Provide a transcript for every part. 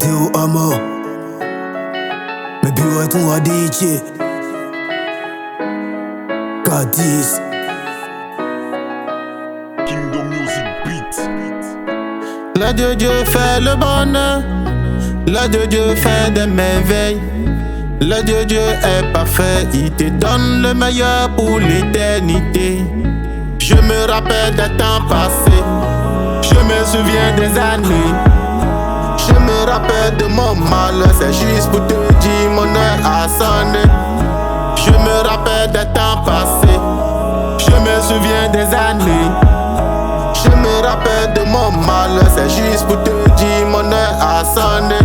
Zéro à mort. Mais bureau est ton radice. K10. Kingdom Music Beat. Le Dieu fait le bonheur. Le Dieu fait des merveilles. Le Dieu est parfait. Il te donne le meilleur pour l'éternité. Je me rappelle des temps passés. Je me souviens des années. Je me rappelle de mon malheur. C'est juste pour te dire mon heure a sonné. Je me rappelle des temps passés. Je me souviens des années. Je me rappelle de mon malheur. C'est juste pour te dire mon heure a sonné.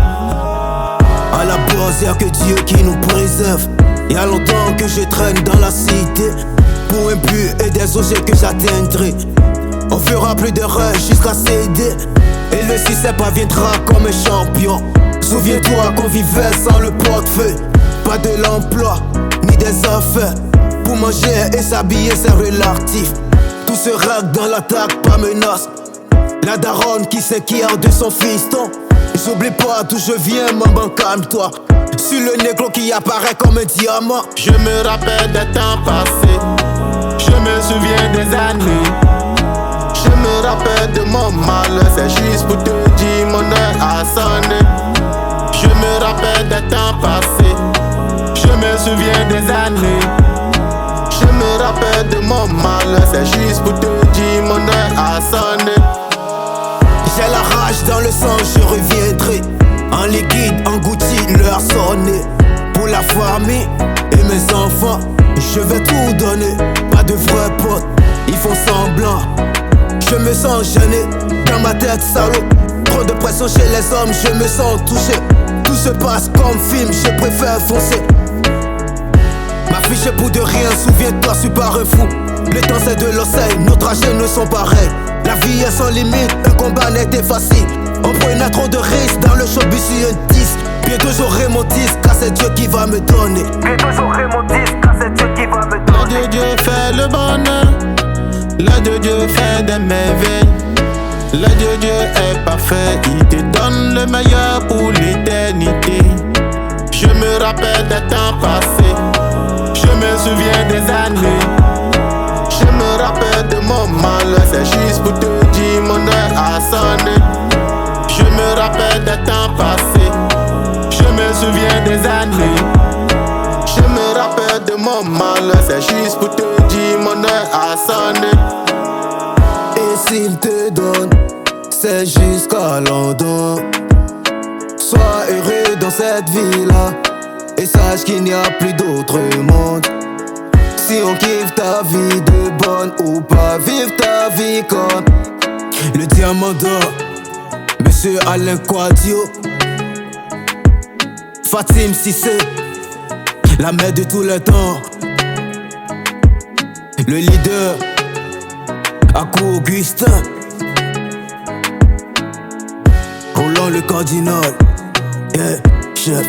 À la base, y'a que Dieu qui nous préserve. Y'a longtemps que je traîne dans la cité. Pour un but et des objets que j'atteindrai. On fera plus d'erreurs jusqu'à céder. Et le succès parviendra comme un champion. Souviens-toi qu'on vivait sans le portefeuille. Pas de l'emploi, ni des affaires. Pour manger et s'habiller c'est relatif. Tout se règle dans l'attaque, pas menace. La daronne qui s'inquiète de son fiston. J'oublie pas d'où je viens, maman, calme-toi. Sur le négro qui apparaît comme un diamant. Je me rappelle des temps passés. Je me souviens des années. Je me rappelle de mon malheur. C'est juste pour te dire mon heure a sonné. Je me rappelle des temps passés. Je me souviens des années. Je me rappelle de mon malheur. C'est juste pour te dire mon heure a sonné. J'ai la rage dans le sang, je reviendrai. En liquide, englouti, l'heure sonnée. Pour la famille et mes enfants, je vais tout donner. Pas de vrais potes, ils font semblant. Je me sens gêné, dans ma tête salaud. Trop de pression chez les hommes, je me sens touché. Tout se passe comme film, je préfère foncer. M'afficher pour de rien, souviens-toi, je suis pas un fou. Le temps c'est de l'oseille, nos trajets ne sont pareils. La vie est sans limite, un combat n'était facile. On prenait trop de risques dans le showbiz sur un disque. Bientôt j'aurai mon disque, car c'est Dieu qui va me donner. Bientôt j'aurai mon disque, car c'est Dieu qui va me donner. Le Dieu fait le bonheur. Le Dieu fait des merveilles. Le Dieu est parfait. Il te donne le meilleur pour l'éternité. Je me rappelle des temps passés. Je me souviens des années. Je me rappelle de mon malheur. C'est juste pour te dire mon heure a sonné. Je me rappelle des temps passés. Je me souviens des années. Je me rappelle de mon malheur. C'est juste pour te dire mon heure a sonné. Et s'il te donne, c'est jusqu'à London. Sois heureux dans cette vie-là. Et sache qu'il n'y a plus d'autre monde. Si on kiffe ta vie de bonne ou pas, vive ta vie comme le diamant d'or, Monsieur Alain Quadio, Fatim Cissé, la mère de tous les temps, le leader, Akou Augustin, Roland le cardinal, yeah, chef.